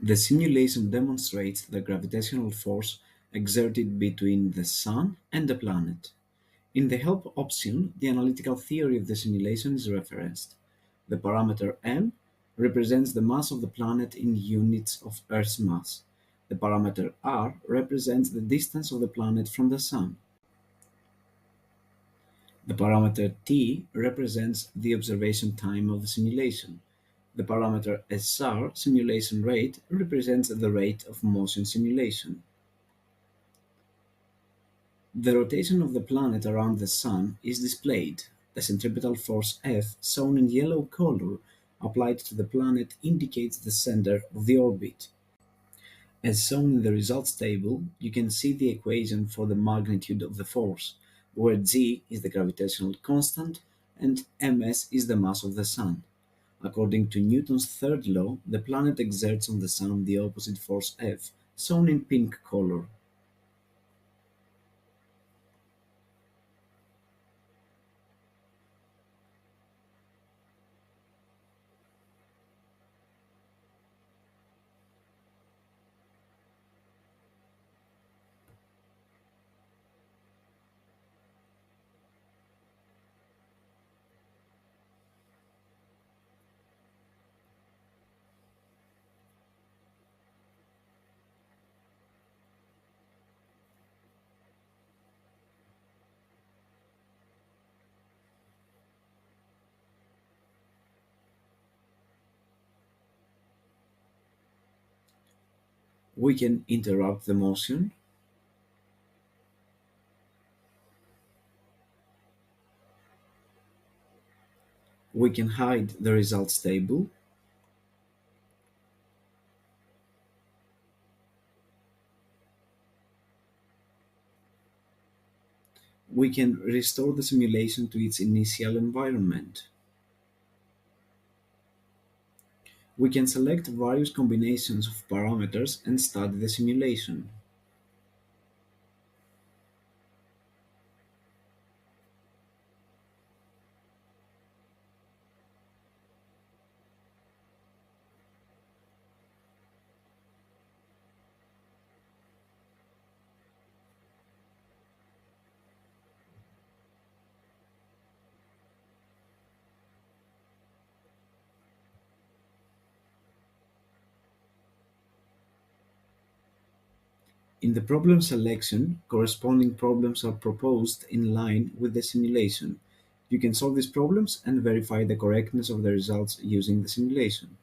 The simulation demonstrates the gravitational force exerted between the Sun and the planet. In the help option, the analytical theory of the simulation is referenced. The parameter m represents the mass of the planet in units of Earth's mass. The parameter r represents the distance of the planet from the Sun. The parameter t represents the observation time of the simulation. The parameter SR, simulation rate, represents the rate of motion simulation. The rotation of the planet around the Sun is displayed. The centripetal force F, shown in yellow color, applied to the planet indicates the center of the orbit. As shown in the results table, you can see the equation for the magnitude of the force, where g is the gravitational constant and ms is the mass of the Sun. According to Newton's third law, the planet exerts on the Sun the opposite force F, shown in pink color. We can interrupt the motion. We can hide the results table. We can restore the simulation to its initial environment. We can select various combinations of parameters and study the simulation. In the problem selection, corresponding problems are proposed in line with the simulation. You can solve these problems and verify the correctness of the results using the simulation.